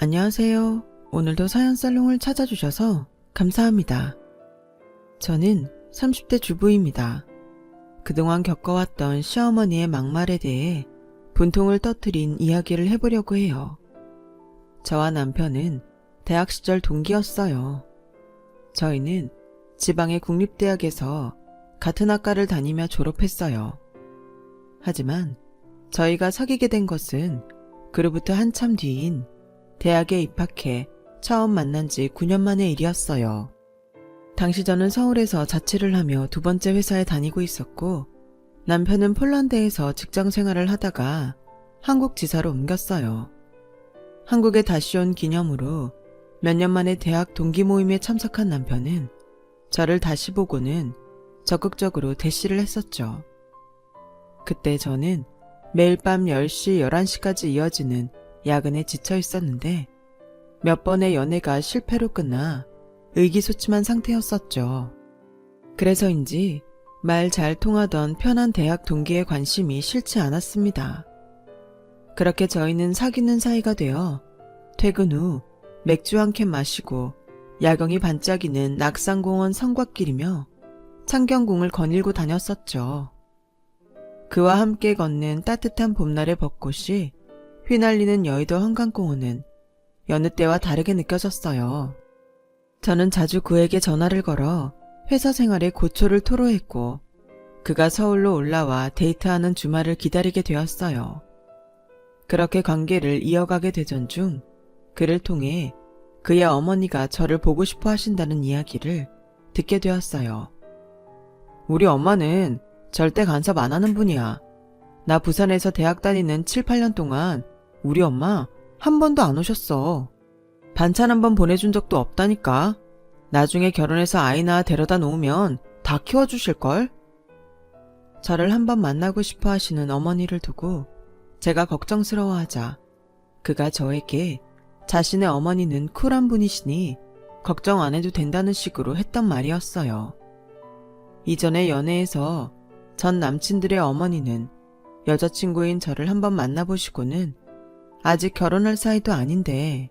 안녕하세요. 오늘도 사연살롱을 찾아주셔서 감사합니다. 저는 30대 주부입니다. 그동안 겪어왔던 시어머니의 막말에 대해 분통을 터뜨린 이야기를 해보려고 해요. 저와 남편은 대학 시절 동기였어요. 저희는 지방의 국립대학에서 같은 학과를 다니며 졸업했어요. 하지만 저희가 사귀게 된 것은 그로부터 한참 뒤인 대학에 입학해 처음 만난 지 9년 만의 일이었어요. 당시 저는 서울에서 자취를 하며 두 번째 회사에 다니고 있었고, 남편은 폴란드에서 직장 생활을 하다가 한국 지사로 옮겼어요. 한국에 다시 온 기념으로 몇 년 만에 대학 동기 모임에 참석한 남편은 저를 다시 보고는 적극적으로 대시를 했었죠. 그때 저는 매일 밤 10시, 11시까지 이어지는 야근에 지쳐 있었는데 몇 번의 연애가 실패로 끝나 의기소침한 상태였었죠. 그래서인지 말 잘 통하던 편한 대학 동기의 관심이 싫지 않았습니다. 그렇게 저희는 사귀는 사이가 되어 퇴근 후 맥주 한 캔 마시고 야경이 반짝이는 낙산공원 성곽길이며 창경궁을 거닐고 다녔었죠. 그와 함께 걷는 따뜻한 봄날의 벚꽃이 휘날리는 여의도 한강공원은 여느 때와 다르게 느껴졌어요. 저는 자주 그에게 전화를 걸어 회사 생활의 고초를 토로했고, 그가 서울로 올라와 데이트하는 주말을 기다리게 되었어요. 그렇게 관계를 이어가게 되던 중 그를 통해 그의 어머니가 저를 보고 싶어 하신다는 이야기를 듣게 되었어요. 우리 엄마는 절대 간섭 안 하는 분이야. 나 부산에서 대학 다니는 7, 8년 동안 우리 엄마 한 번도 안 오셨어. 반찬 한 번 보내준 적도 없다니까. 나중에 결혼해서 아이 낳아 데려다 놓으면 다 키워주실걸? 저를 한 번 만나고 싶어 하시는 어머니를 두고 제가 걱정스러워하자 그가 저에게 자신의 어머니는 쿨한 분이시니 걱정 안 해도 된다는 식으로 했던 말이었어요. 이전에 연애에서 전 남친들의 어머니는 여자친구인 저를 한번 만나보시고는 아직 결혼할 사이도 아닌데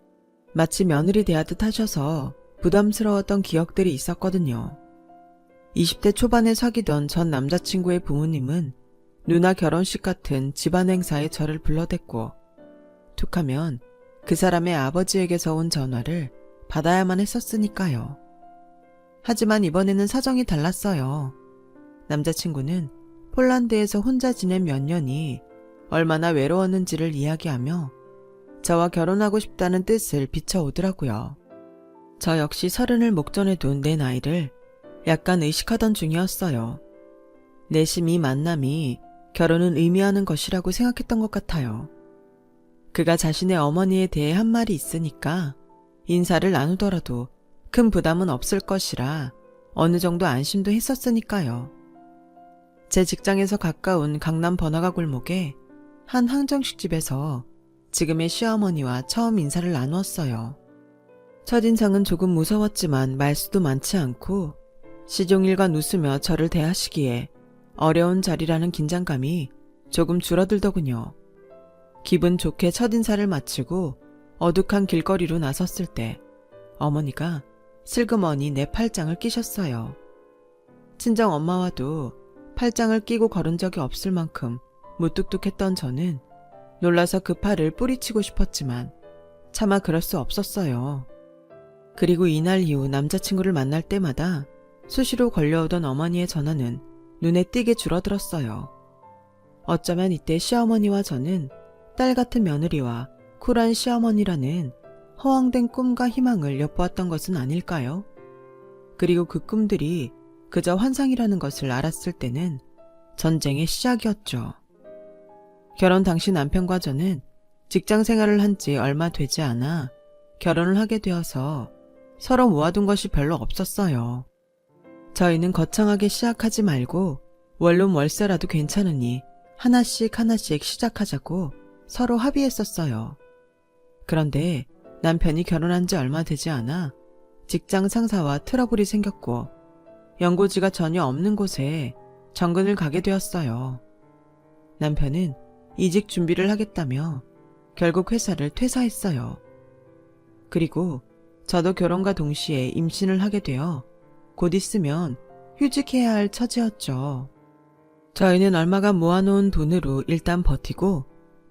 마치 며느리 대하듯 하셔서 부담스러웠던 기억들이 있었거든요. 20대 초반에 사귀던 전 남자친구의 부모님은 누나 결혼식 같은 집안 행사에 저를 불러댔고, 툭하면 그 사람의 아버지에게서 온 전화를 받아야만 했었으니까요. 하지만 이번에는 사정이 달랐어요. 남자친구는 폴란드에서 혼자 지낸 몇 년이 얼마나 외로웠는지를 이야기하며 저와 결혼하고 싶다는 뜻을 비춰오더라고요. 저 역시 30을 목전에 둔 내 나이를 약간 의식하던 중이었어요. 내심 이 만남이 결혼은 의미하는 것이라고 생각했던 것 같아요. 그가 자신의 어머니에 대해 한 말이 있으니까 인사를 나누더라도 큰 부담은 없을 것이라 어느 정도 안심도 했었으니까요. 제 직장에서 가까운 강남 번화가 골목에 한 항정식집에서 지금의 시어머니와 처음 인사를 나누었어요. 첫인상은 조금 무서웠지만 말수도 많지 않고 시종일관 웃으며 저를 대하시기에 어려운 자리라는 긴장감이 조금 줄어들더군요. 기분 좋게 첫인사를 마치고 어둑한 길거리로 나섰을 때 어머니가 슬그머니 내 팔짱을 끼셨어요. 친정 엄마와도 팔짱을 끼고 걸은 적이 없을 만큼 무뚝뚝했던 저는 놀라서 그 팔을 뿌리치고 싶었지만 차마 그럴 수 없었어요. 그리고 이날 이후 남자친구를 만날 때마다 수시로 걸려오던 어머니의 전화는 눈에 띄게 줄어들었어요. 어쩌면 이때 시어머니와 저는 딸 같은 며느리와 쿨한 시어머니라는 허황된 꿈과 희망을 엿보았던 것은 아닐까요? 그리고 그 꿈들이 그저 환상이라는 것을 알았을 때는 전쟁의 시작이었죠. 결혼 당시 남편과 저는 직장 생활을 한 지 얼마 되지 않아 결혼을 하게 되어서 서로 모아둔 것이 별로 없었어요. 저희는 거창하게 시작하지 말고 원룸 월세라도 괜찮으니 하나씩 시작하자고 서로 합의했었어요. 그런데 남편이 결혼한 지 얼마 되지 않아 직장 상사와 트러블이 생겼고 연고지가 전혀 없는 곳에 정근을 가게 되었어요. 남편은 이직 준비를 하겠다며 결국 회사를 퇴사했어요. 그리고 저도 결혼과 동시에 임신을 하게 되어 곧 있으면 휴직해야 할 처지였죠. 저희는 얼마간 모아놓은 돈으로 일단 버티고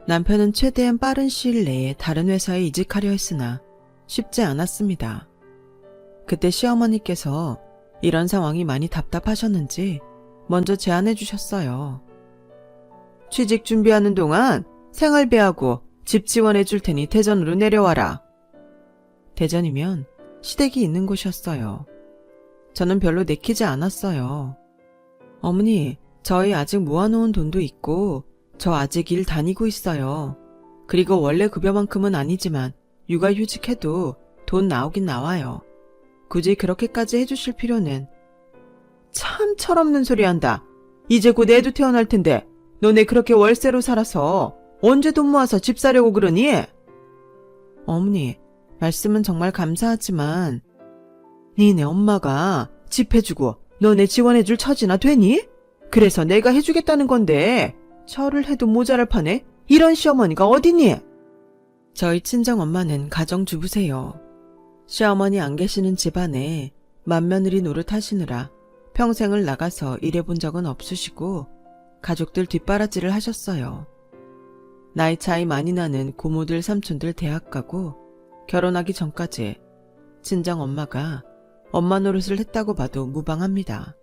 남편은 최대한 빠른 시일 내에 다른 회사에 이직하려 했으나 쉽지 않았습니다. 그때 시어머니께서 이런 상황이 많이 답답하셨는지 먼저 제안해 주셨어요. 취직 준비하는 동안 생활비하고 집 지원해 줄 테니 대전으로 내려와라. 대전이면 시댁이 있는 곳이었어요. 저는 별로 내키지 않았어요. 어머니, 저희 아직 모아놓은 돈도 있고 저 아직 일 다니고 있어요. 그리고 원래 급여만큼은 아니지만 육아휴직해도 돈 나오긴 나와요. 굳이 그렇게까지 해주실 필요는. 참 철없는 소리 한다. 이제 곧 애도 태어날 텐데 너네 그렇게 월세로 살아서 언제 돈 모아서 집 사려고 그러니? 어머니, 말씀은 정말 감사하지만 니네 엄마가 집 해주고 너네 지원해줄 처지나 되니? 그래서 내가 해주겠다는 건데 절을 해도 모자랄 판에 이런 시어머니가 어디니? 저희 친정엄마는 가정주부세요. 시어머니 안 계시는 집안에 맏며느리 노릇하시느라 평생을 나가서 일해본 적은 없으시고 가족들 뒷바라지를 하셨어요. 나이 차이 많이 나는 고모들 삼촌들 대학 가고 결혼하기 전까지 친정엄마가 엄마 노릇을 했다고 봐도 무방합니다.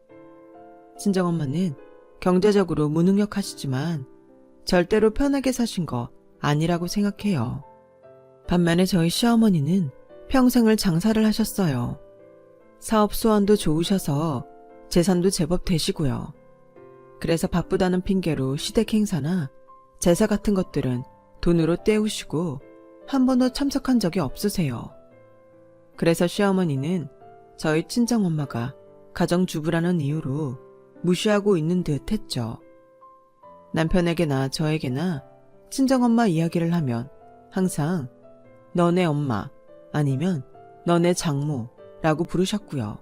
친정엄마는 경제적으로 무능력하시지만 절대로 편하게 사신 거 아니라고 생각해요. 반면에 저희 시어머니는 평생을 장사를 하셨어요. 사업 수완도 좋으셔서 재산도 제법 되시고요. 그래서 바쁘다는 핑계로 시댁 행사나 제사 같은 것들은 돈으로 때우시고 한 번도 참석한 적이 없으세요. 그래서 시어머니는 저희 친정엄마가 가정주부라는 이유로 무시하고 있는 듯 했죠. 남편에게나 저에게나 친정엄마 이야기를 하면 항상 너네 엄마 아니면 너네 장모라고 부르셨고요.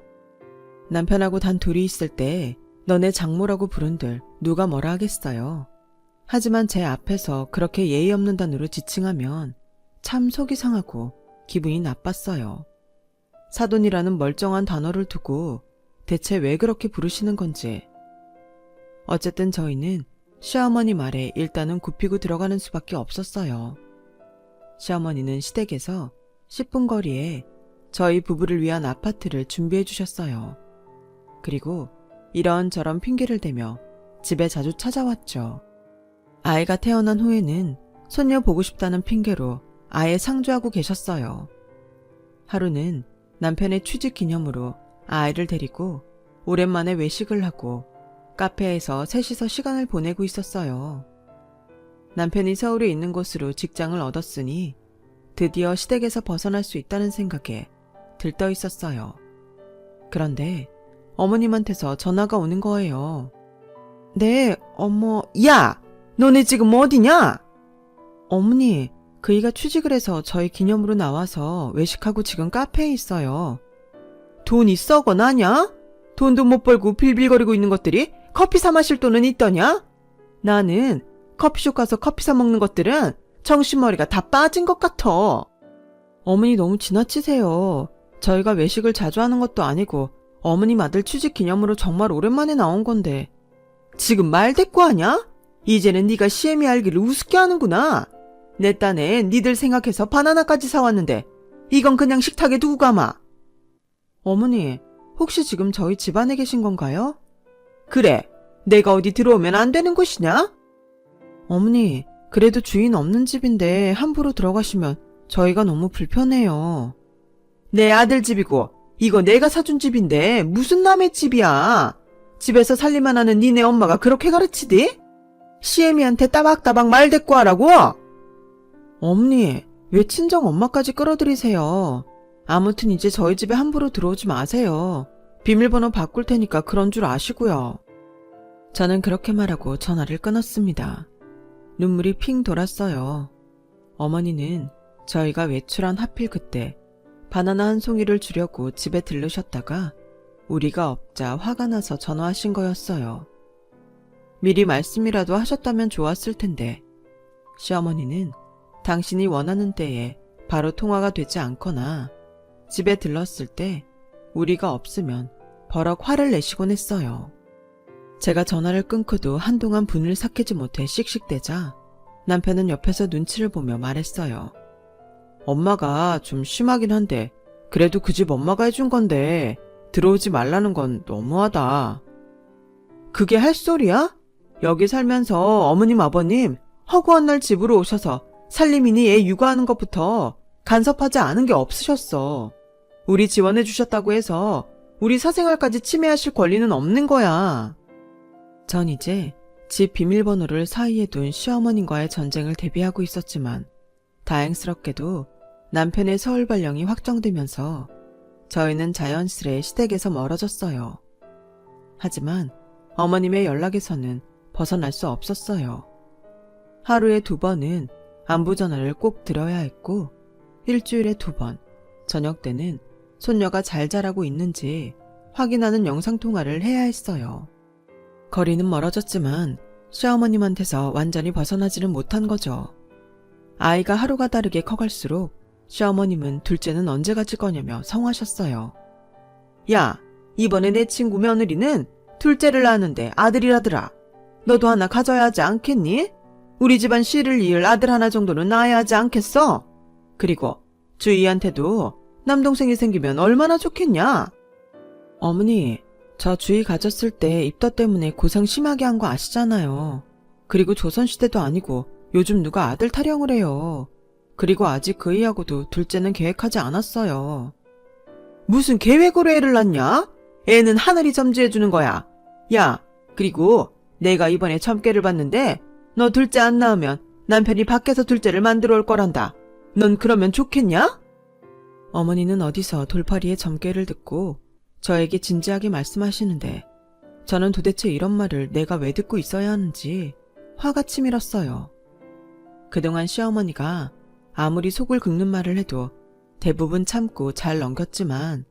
남편하고 단 둘이 있을 때 너네 장모라고 부른들 누가 뭐라 하겠어요. 하지만 제 앞에서 그렇게 예의 없는 단어로 지칭하면 참 속이 상하고 기분이 나빴어요. 사돈이라는 멀쩡한 단어를 두고 대체 왜 그렇게 부르시는 건지. 어쨌든 저희는 시어머니 말에 일단은 굽히고 들어가는 수밖에 없었어요. 시어머니는 시댁에서 10분 거리에 저희 부부를 위한 아파트를 준비해 주셨어요. 그리고 이런저런 핑계를 대며 집에 자주 찾아왔죠. 아이가 태어난 후에는 손녀 보고 싶다는 핑계로 아예 상주하고 계셨어요. 하루는 남편의 취직 기념으로 아이를 데리고 오랜만에 외식을 하고 카페에서 셋이서 시간을 보내고 있었어요. 남편이 서울에 있는 곳으로 직장을 얻었으니 드디어 시댁에서 벗어날 수 있다는 생각에 들떠 있었어요. 그런데 어머님한테서 전화가 오는 거예요. 네, 어머, 야! 너네 지금 어디냐? 어머니, 그이가 취직을 해서 저희 기념으로 나와서 외식하고 지금 카페에 있어요. 돈이 썩어 나냐? 돈도 못 벌고 빌빌거리고 있는 것들이 커피 사 마실 돈은 있더냐? 나는 커피숍 가서 커피 사 먹는 것들은 정신머리가 다 빠진 것 같아. 어머니 너무 지나치세요. 저희가 외식을 자주 하는 것도 아니고 어머님 아들 취직 기념으로 정말 오랜만에 나온 건데. 지금 말 대꾸하냐? 이제는 네가 시애미 알기를 우습게 하는구나. 내 딴에 니들 생각해서 바나나까지 사왔는데 이건 그냥 식탁에 두고 가마. 어머니, 혹시 지금 저희 집안에 계신 건가요? 그래, 내가 어디 들어오면 안 되는 곳이냐? 어머니, 그래도 주인 없는 집인데 함부로 들어가시면 저희가 너무 불편해요. 내 아들 집이고 이거 내가 사준 집인데 무슨 남의 집이야. 집에서 살림만 하는 니네 엄마가 그렇게 가르치디? 시애미한테 따박따박 말 대꾸하라고? 어머니, 왜 친정 엄마까지 끌어들이세요? 아무튼 이제 저희 집에 함부로 들어오지 마세요. 비밀번호 바꿀 테니까 그런 줄 아시고요. 저는 그렇게 말하고 전화를 끊었습니다. 눈물이 핑 돌았어요. 어머니는 저희가 외출한 하필 그때 바나나 한 송이를 주려고 집에 들르셨다가 우리가 없자 화가 나서 전화하신 거였어요. 미리 말씀이라도 하셨다면 좋았을 텐데 시어머니는 당신이 원하는 때에 바로 통화가 되지 않거나 집에 들렀을 때 우리가 없으면 버럭 화를 내시곤 했어요. 제가 전화를 끊고도 한동안 분을 삭히지 못해 씩씩대자 남편은 옆에서 눈치를 보며 말했어요. 엄마가 좀 심하긴 한데 그래도 그 집 엄마가 해준 건데 들어오지 말라는 건 너무하다. 그게 할 소리야? 여기 살면서 어머님 아버님 허구한 날 집으로 오셔서 살림이니 애 육아하는 것부터 간섭하지 않은 게 없으셨어. 우리 지원해 주셨다고 해서 우리 사생활까지 침해하실 권리는 없는 거야. 전 이제 집 비밀번호를 사이에 둔 시어머님과의 전쟁을 대비하고 있었지만 다행스럽게도 남편의 서울 발령이 확정되면서 저희는 자연스레 시댁에서 멀어졌어요. 하지만 어머님의 연락에서는 벗어날 수 없었어요. 하루에 2번은 안부 전화를 꼭 드려야 했고 일주일에 2번, 저녁 때는 손녀가 잘 자라고 있는지 확인하는 영상통화를 해야 했어요. 거리는 멀어졌지만 시어머님한테서 완전히 벗어나지는 못한 거죠. 아이가 하루가 다르게 커갈수록 시어머님은 둘째는 언제 가질 거냐며 성화셨어요. 야, 이번에 내 친구 며느리는 둘째를 낳았는데 아들이라더라. 너도 하나 가져야 하지 않겠니? 우리 집안 씨를 이을 아들 하나 정도는 낳아야 하지 않겠어? 그리고 주희한테도 남동생이 생기면 얼마나 좋겠냐? 어머니, 저 주희 가졌을 때 입덧 때문에 고생 심하게 한 거 아시잖아요. 그리고 조선시대도 아니고 요즘 누가 아들 타령을 해요. 그리고 아직 그이하고도 둘째는 계획하지 않았어요. 무슨 계획으로 애를 낳냐? 애는 하늘이 점지해주는 거야. 야, 그리고 내가 이번에 점괘를 봤는데 너 둘째 안 낳으면 남편이 밖에서 둘째를 만들어 올 거란다. 넌 그러면 좋겠냐? 어머니는 어디서 돌팔이의 점괘를 듣고 저에게 진지하게 말씀하시는데 저는 도대체 이런 말을 내가 왜 듣고 있어야 하는지 화가 치밀었어요. 그동안 시어머니가 아무리 속을 긁는 말을 해도 대부분 참고 잘 넘겼지만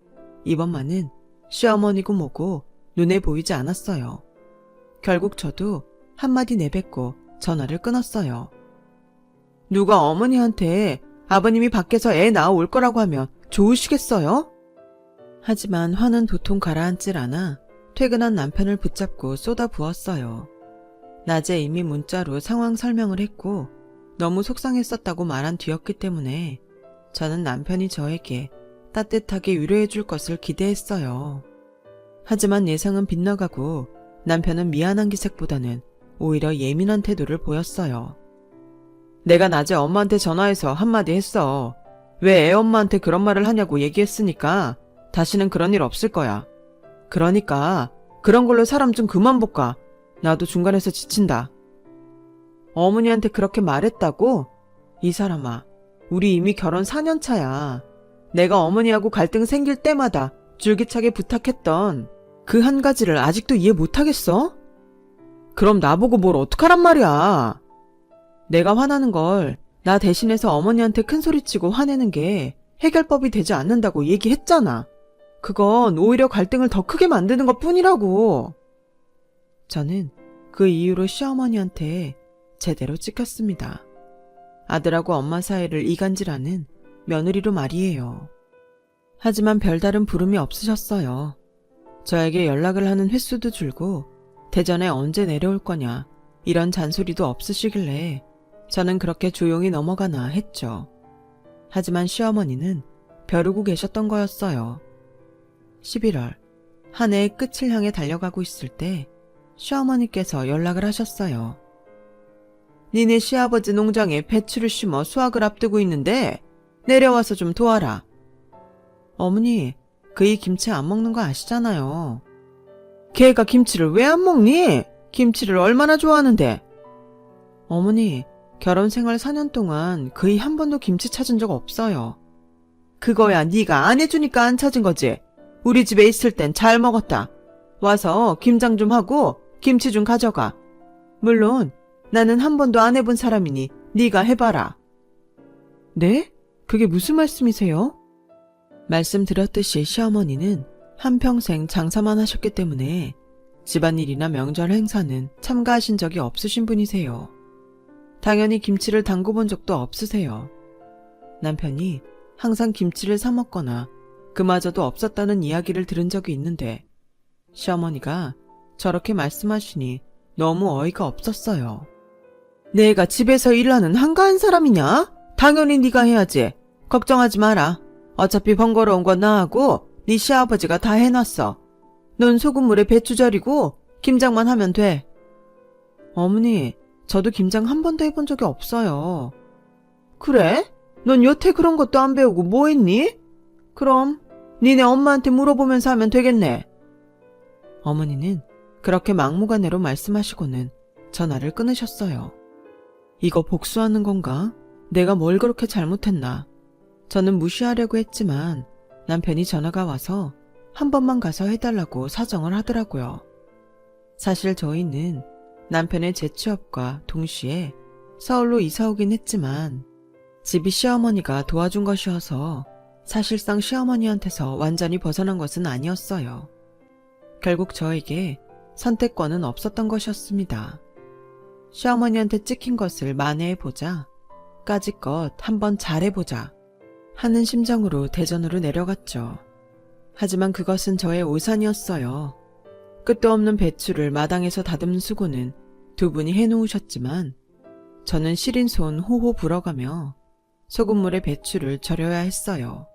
이번만은 시어머니고 뭐고 눈에 보이지 않았어요. 결국 저도 한마디 내뱉고 전화를 끊었어요. 누가 어머니한테 아버님이 밖에서 애 낳아올 거라고 하면 좋으시겠어요? 하지만 화는 도통 가라앉질 않아 퇴근한 남편을 붙잡고 쏟아부었어요. 낮에 이미 문자로 상황 설명을 했고 너무 속상했었다고 말한 뒤였기 때문에 저는 남편이 저에게 따뜻하게 위로해 줄 것을 기대했어요. 하지만 예상은 빗나가고 남편은 미안한 기색보다는 오히려 예민한 태도를 보였어요. 내가 낮에 엄마한테 전화해서 한마디 했어. 왜 애 엄마한테 그런 말을 하냐고 얘기했으니까 다시는 그런 일 없을 거야. 그러니까 그런 걸로 사람 좀 그만 볶아. 나도 중간에서 지친다. 어머니한테 그렇게 말했다고? 이 사람아, 우리 이미 결혼 4년 차야. 내가 어머니하고 갈등 생길 때마다 줄기차게 부탁했던 그 한 가지를 아직도 이해 못하겠어? 그럼 나보고 뭘 어떡하란 말이야. 내가 화나는 걸 나 대신해서 어머니한테 큰소리치고 화내는 게 해결법이 되지 않는다고 얘기했잖아. 그건 오히려 갈등을 더 크게 만드는 것 뿐이라고. 저는 그 이후로 시어머니한테 제대로 찍혔습니다. 아들하고 엄마 사이를 이간질하는 며느리로 말이에요. 하지만 별다른 부름이 없으셨어요. 저에게 연락을 하는 횟수도 줄고 대전에 언제 내려올 거냐 이런 잔소리도 없으시길래 저는 그렇게 조용히 넘어가나 했죠. 하지만 시어머니는 벼르고 계셨던 거였어요. 11월, 한 해의 끝을 향해 달려가고 있을 때 시어머니께서 연락을 하셨어요. 니네 시아버지 농장에 배추를 심어 수확을 앞두고 있는데 내려와서 좀 도와라. 어머니, 그이 김치 안 먹는 거 아시잖아요. 걔가 김치를 왜 안 먹니? 김치를 얼마나 좋아하는데. 어머니, 결혼 생활 4년 동안 그이 한 번도 김치 찾은 적 없어요. 그거야 네가 안 해주니까 안 찾은 거지. 우리 집에 있을 땐 잘 먹었다. 와서 김장 좀 하고 김치 좀 가져가. 물론 나는 한 번도 안 해본 사람이니 네가 해봐라. 네? 그게 무슨 말씀이세요? 말씀드렸듯이 시어머니는 한평생 장사만 하셨기 때문에 집안일이나 명절 행사는 참가하신 적이 없으신 분이세요. 당연히 김치를 담궈본 적도 없으세요. 남편이 항상 김치를 사 먹거나 그마저도 없었다는 이야기를 들은 적이 있는데 시어머니가 저렇게 말씀하시니 너무 어이가 없었어요. 내가 집에서 일하는 한가한 사람이냐? 당연히 네가 해야지. 걱정하지 마라. 어차피 번거로운 건 나하고 네 시아버지가 다 해놨어. 넌 소금물에 배추 절이고 김장만 하면 돼. 어머니, 저도 김장 한 번도 해본 적이 없어요. 그래? 넌 여태 그런 것도 안 배우고 뭐 했니? 그럼 니네 엄마한테 물어보면서 하면 되겠네. 어머니는 그렇게 막무가내로 말씀하시고는 전화를 끊으셨어요. 이거 복수하는 건가? 내가 뭘 그렇게 잘못했나? 저는 무시하려고 했지만 남편이 전화가 와서 한 번만 가서 해달라고 사정을 하더라고요. 사실 저희는 남편의 재취업과 동시에 서울로 이사 오긴 했지만 집이 시어머니가 도와준 것이어서 사실상 시어머니한테서 완전히 벗어난 것은 아니었어요. 결국 저에게 선택권은 없었던 것이었습니다. 시어머니한테 찍힌 것을 만회해보자, 까짓것 한번 잘해보자 하는 심정으로 대전으로 내려갔죠. 하지만 그것은 저의 오산이었어요. 끝도 없는 배추를 마당에서 다듬는 수고는 두 분이 해놓으셨지만 저는 시린 손 호호 불어가며 소금물에 배추를 절여야 했어요.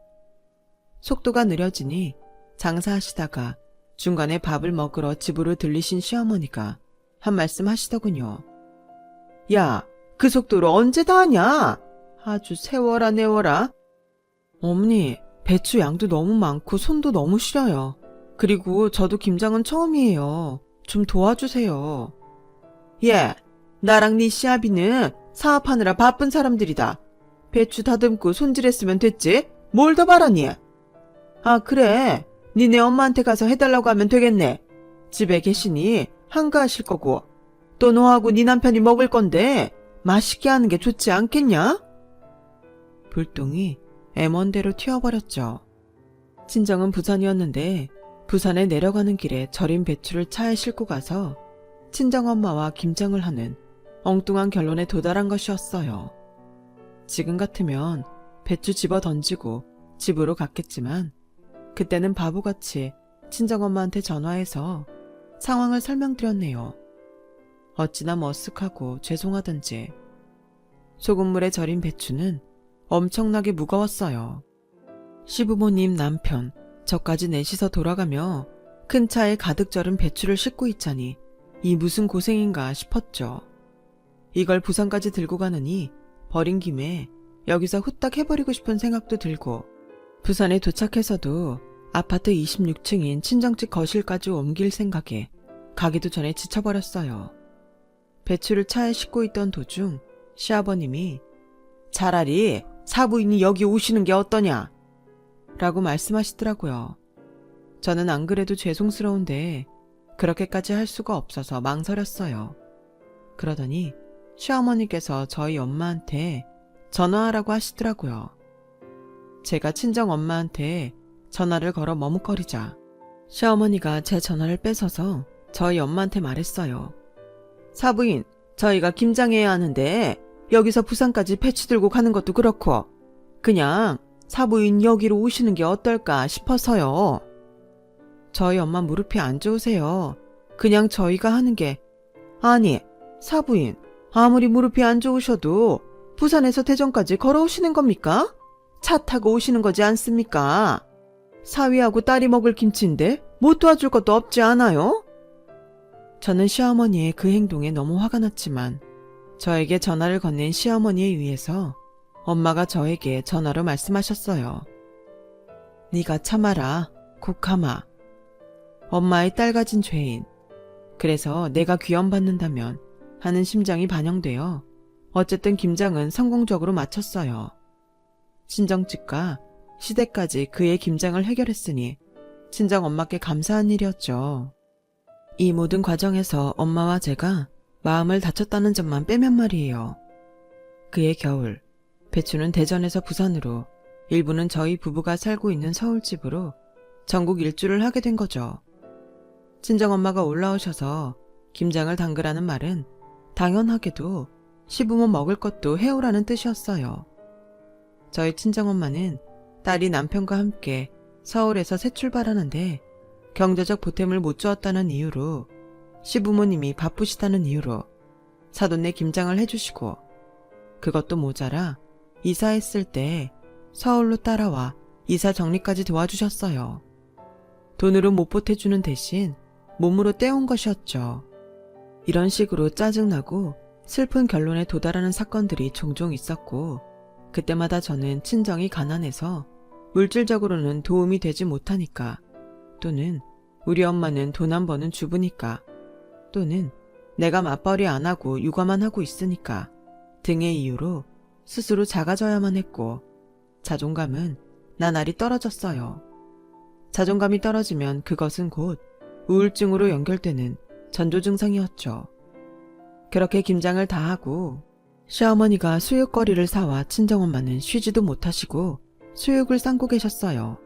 속도가 느려지니 장사하시다가 중간에 밥을 먹으러 집으로 들리신 시어머니가 한 말씀 하시더군요. 야, 그 속도로 언제 다 하냐? 아주 세워라 내워라. 어머니, 배추 양도 너무 많고 손도 너무 시려요. 그리고 저도 김장은 처음이에요. 좀 도와주세요. 예, 나랑 네 시아비는 사업하느라 바쁜 사람들이다. 배추 다듬고 손질했으면 됐지? 뭘 더 바라니? 아, 그래. 니네 엄마한테 가서 해달라고 하면 되겠네. 집에 계시니 한가하실 거고 또 너하고 네 남편이 먹을 건데 맛있게 하는 게 좋지 않겠냐? 불똥이 애먼대로 튀어버렸죠. 친정은 부산이었는데 부산에 내려가는 길에 절인 배추를 차에 싣고 가서 친정엄마와 김장을 하는 엉뚱한 결론에 도달한 것이었어요. 지금 같으면 배추 집어 던지고 집으로 갔겠지만 그때는 바보같이 친정엄마한테 전화해서 상황을 설명드렸네요. 어찌나 머쓱하고 죄송하던지. 소금물에 절인 배추는 엄청나게 무거웠어요. 시부모님, 남편, 저까지 넷이서 돌아가며 큰 차에 가득 절은 배추를 싣고 있자니 이 무슨 고생인가 싶었죠. 이걸 부산까지 들고 가느니 버린 김에 여기서 후딱 해버리고 싶은 생각도 들고 부산에 도착해서도 아파트 26층인 친정집 거실까지 옮길 생각에 가기도 전에 지쳐버렸어요. 배추를 차에 싣고 있던 도중 시아버님이 차라리 사부인이 여기 오시는 게 어떠냐? 라고 말씀하시더라고요. 저는 안 그래도 죄송스러운데 그렇게까지 할 수가 없어서 망설였어요. 그러더니 시어머니께서 저희 엄마한테 전화하라고 하시더라고요. 제가 친정 엄마한테 전화를 걸어 머뭇거리자 시어머니가 제 전화를 뺏어서 저희 엄마한테 말했어요. 사부인, 저희가 김장해야 하는데 여기서 부산까지 배추 들고 가는 것도 그렇고 그냥 사부인 여기로 오시는 게 어떨까 싶어서요. 저희 엄마 무릎이 안 좋으세요. 그냥 저희가 하는 게 아니, 사부인, 아무리 무릎이 안 좋으셔도 부산에서 대전까지 걸어오시는 겁니까? 차 타고 오시는 거지 않습니까? 사위하고 딸이 먹을 김치인데 못 도와줄 것도 없지 않아요? 저는 시어머니의 그 행동에 너무 화가 났지만 저에게 전화를 건넨 시어머니에 의해서 엄마가 저에게 전화로 말씀하셨어요. 네가 참아라, 국하마. 엄마의 딸 가진 죄인. 그래서 내가 귀염받는다면 하는 심정이 반영되어 어쨌든 김장은 성공적으로 마쳤어요. 친정집과 시댁까지 그의 김장을 해결했으니 친정 엄마께 감사한 일이었죠. 이 모든 과정에서 엄마와 제가 마음을 다쳤다는 점만 빼면 말이에요. 그해 겨울, 배추는 대전에서 부산으로, 일부는 저희 부부가 살고 있는 서울집으로 전국 일주를 하게 된 거죠. 친정엄마가 올라오셔서 김장을 담그라는 말은 당연하게도 시부모 먹을 것도 해오라는 뜻이었어요. 저희 친정엄마는 딸이 남편과 함께 서울에서 새 출발하는데 경제적 보탬을 못 주었다는 이유로, 시부모님이 바쁘시다는 이유로 사돈네 김장을 해주시고, 그것도 모자라 이사했을 때 서울로 따라와 이사 정리까지 도와주셨어요. 돈으로 못 보태주는 대신 몸으로 떼온 것이었죠. 이런 식으로 짜증나고 슬픈 결론에 도달하는 사건들이 종종 있었고, 그때마다 저는 친정이 가난해서 물질적으로는 도움이 되지 못하니까, 또는 우리 엄마는 돈 안 버는 주부니까, 또는 내가 맞벌이 안 하고 육아만 하고 있으니까 등의 이유로 스스로 작아져야만 했고, 자존감은 나날이 떨어졌어요. 자존감이 떨어지면 그것은 곧 우울증으로 연결되는 전조 증상이었죠. 그렇게 김장을 다 하고 시어머니가 수육거리를 사와 친정엄마는 쉬지도 못하시고 수육을 삶고 계셨어요.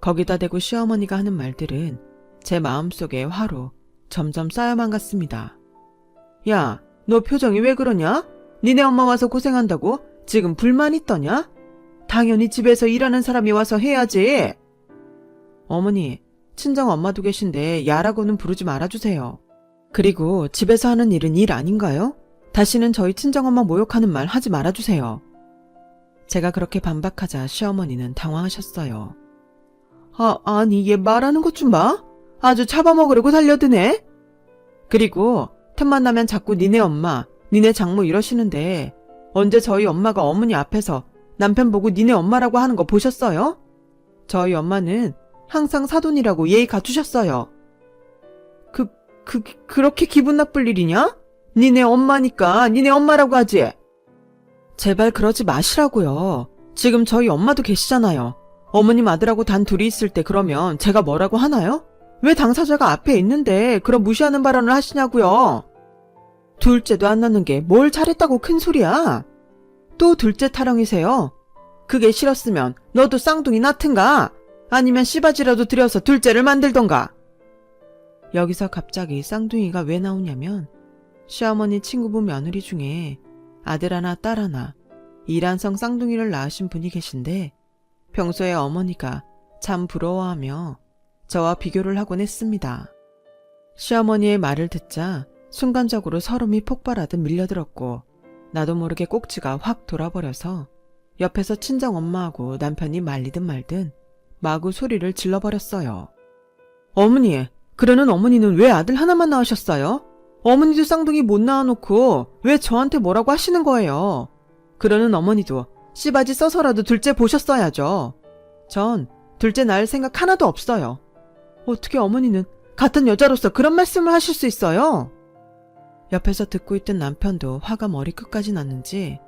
거기다 대고 시어머니가 하는 말들은 제 마음속에 화로 점점 쌓여만 갔습니다. 야, 너 표정이 왜 그러냐? 니네 엄마 와서 고생한다고 지금 불만 있더냐? 당연히 집에서 일하는 사람이 와서 해야지. 어머니, 친정 엄마도 계신데 야라고는 부르지 말아주세요. 그리고 집에서 하는 일은 일 아닌가요? 다시는 저희 친정엄마 모욕하는 말 하지 말아주세요. 제가 그렇게 반박하자 시어머니는 당황하셨어요. 아니 얘 말하는 것 좀 봐. 아주 잡아먹으려고 달려드네. 그리고 틈만 나면 자꾸 니네 엄마, 니네 장모 이러시는데 언제 저희 엄마가 어머니 앞에서 남편 보고 니네 엄마라고 하는 거 보셨어요? 저희 엄마는 항상 사돈이라고 예의 갖추셨어요. 그렇게 기분 나쁠 일이냐? 니네 엄마니까 니네 엄마라고 하지. 제발 그러지 마시라고요. 지금 저희 엄마도 계시잖아요. 어머님 아들하고 단 둘이 있을 때 그러면 제가 뭐라고 하나요? 왜 당사자가 앞에 있는데 그런 무시하는 발언을 하시냐고요. 둘째도 안 낳는 게 뭘 잘했다고 큰 소리야. 또 둘째 타령이세요. 그게 싫었으면 너도 쌍둥이 낳든가 아니면 씨바지라도 들여서 둘째를 만들던가. 여기서 갑자기 쌍둥이가 왜 나오냐면 시어머니 친구분 며느리 중에 아들 하나 딸 하나 이란성 쌍둥이를 낳으신 분이 계신데 평소에 어머니가 참 부러워하며 저와 비교를 하곤 했습니다. 시어머니의 말을 듣자 순간적으로 서름이 폭발하듯 밀려들었고 나도 모르게 꼭지가 확 돌아버려서 옆에서 친정엄마하고 남편이 말리든 말든 마구 소리를 질러버렸어요. 어머니, 그러는 어머니는 왜 아들 하나만 낳으셨어요? 어머니도 쌍둥이 못 낳아놓고 왜 저한테 뭐라고 하시는 거예요? 그러는 어머니도 씨바지 써서라도 둘째 보셨어야죠. 전 둘째 낳을 생각 하나도 없어요. 어떻게 어머니는 같은 여자로서 그런 말씀을 하실 수 있어요? 옆에서 듣고 있던 남편도 화가 머리끝까지 났는지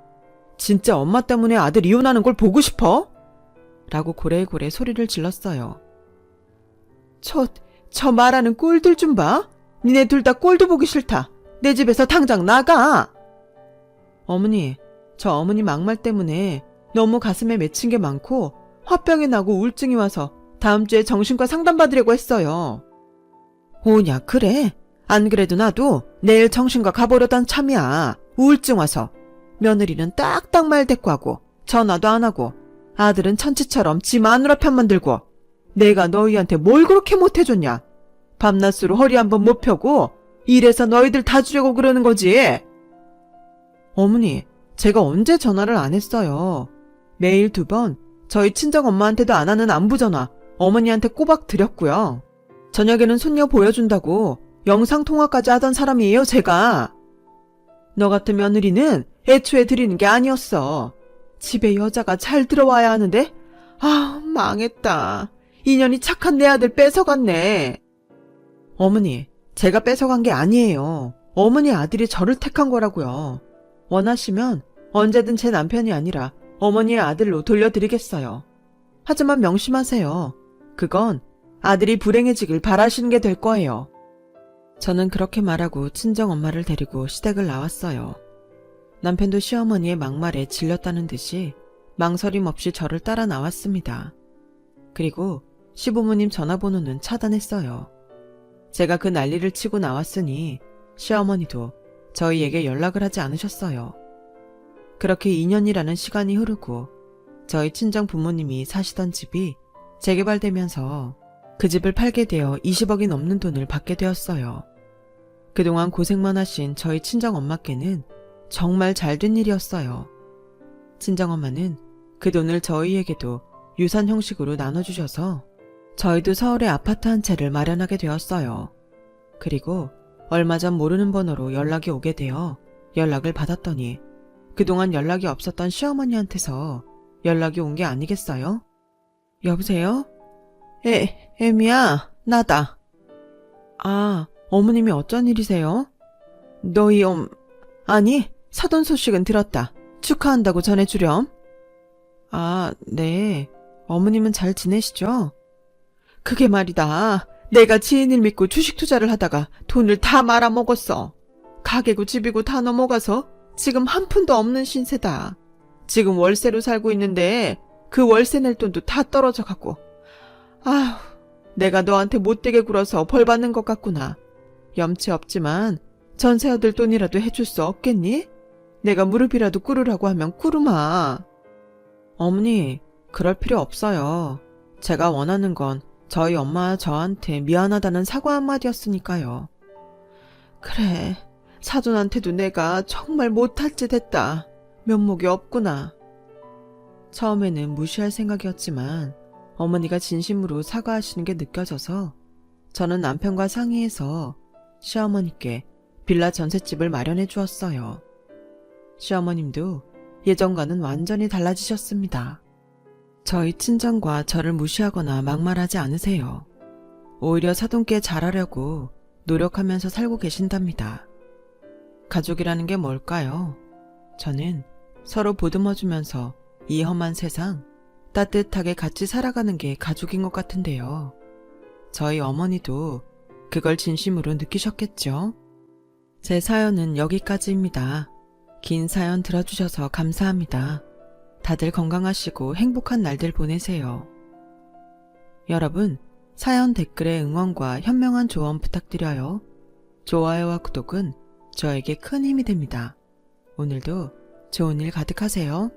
진짜 엄마 때문에 아들 이혼하는 걸 보고 싶어? 라고 고래고래 소리를 질렀어요. 저 말하는 꼴들 좀 봐. 니네 둘 다 꼴도 보기 싫다. 내 집에서 당장 나가. 어머니, 저 어머니 막말 때문에 너무 가슴에 맺힌 게 많고 화병이 나고 우울증이 와서 다음 주에 정신과 상담받으려고 했어요. 오냐, 그래? 안 그래도 나도 내일 정신과 가보려던 참이야. 우울증 와서. 며느리는 딱딱 말 대꾸하고 전화도 안 하고 아들은 천치처럼 지 마누라 편만 들고 내가 너희한테 뭘 그렇게 못해줬냐? 밤낮으로 허리 한번 못 펴고 이래서 너희들 다 주려고 그러는 거지. 어머니, 제가 언제 전화를 안 했어요. 매일 2번 저희 친정엄마한테도 안 하는 안부전화 어머니한테 꼬박 드렸고요. 저녁에는 손녀 보여준다고 영상통화까지 하던 사람이에요, 제가. 너 같은 며느리는 애초에 드리는 게 아니었어. 집에 여자가 잘 들어와야 하는데 망했다. 인연이 착한 내 아들 뺏어갔네. 어머니, 제가 뺏어간 게 아니에요. 어머니 아들이 저를 택한 거라고요. 원하시면 언제든 제 남편이 아니라 어머니의 아들로 돌려드리겠어요. 하지만 명심하세요. 그건 아들이 불행해지길 바라시는 게 될 거예요. 저는 그렇게 말하고 친정엄마를 데리고 시댁을 나왔어요. 남편도 시어머니의 막말에 질렸다는 듯이 망설임 없이 저를 따라 나왔습니다. 그리고 시부모님 전화번호는 차단했어요. 제가 그 난리를 치고 나왔으니 시어머니도 저희에게 연락을 하지 않으셨어요. 그렇게 2년이라는 시간이 흐르고 저희 친정 부모님이 사시던 집이 재개발되면서 그 집을 팔게 되어 20억이 넘는 돈을 받게 되었어요. 그동안 고생만 하신 저희 친정 엄마께는 정말 잘된 일이었어요. 친정 엄마는 그 돈을 저희에게도 유산 형식으로 나눠주셔서 저희도 서울에 아파트 한 채를 마련하게 되었어요. 그리고 얼마 전 모르는 번호로 연락이 오게 되어 연락을 받았더니 그동안 연락이 없었던 시어머니한테서 연락이 온 게 아니겠어요? 여보세요? 애미야, 나다. 아, 어머님이 어쩐 일이세요? 너희 아니, 사돈 소식은 들었다. 축하한다고 전해주렴. 아, 네. 어머님은 잘 지내시죠? 그게 말이다. 내가 지인을 믿고 주식 투자를 하다가 돈을 다 말아먹었어. 가게고 집이고 다 넘어가서 지금 한 푼도 없는 신세다. 지금 월세로 살고 있는데 그 월세 낼 돈도 다 떨어져 갖고. 아휴, 내가 너한테 못되게 굴어서 벌 받는 것 같구나. 염치 없지만 전세 얻을 돈이라도 해줄 수 없겠니? 내가 무릎이라도 꿇으라고 하면 꿇으마. 어머니, 그럴 필요 없어요. 제가 원하는 건 저희 엄마 저한테 미안하다는 사과 한마디였으니까요. 그래, 사돈한테도 내가 정말 못할 짓 했다. 면목이 없구나. 처음에는 무시할 생각이었지만 어머니가 진심으로 사과하시는 게 느껴져서 저는 남편과 상의해서 시어머니께 빌라 전셋집을 마련해 주었어요. 시어머님도 예전과는 완전히 달라지셨습니다. 저희 친정과 저를 무시하거나 막말하지 않으세요. 오히려 사돈께 잘하려고 노력하면서 살고 계신답니다. 가족이라는 게 뭘까요? 저는 서로 보듬어주면서 이 험한 세상 따뜻하게 같이 살아가는 게 가족인 것 같은데요. 저희 어머니도 그걸 진심으로 느끼셨겠죠? 제 사연은 여기까지입니다. 긴 사연 들어주셔서 감사합니다. 다들 건강하시고 행복한 날들 보내세요. 여러분, 사연 댓글에 응원과 현명한 조언 부탁드려요. 좋아요와 구독은 저에게 큰 힘이 됩니다. 오늘도 좋은 일 가득하세요.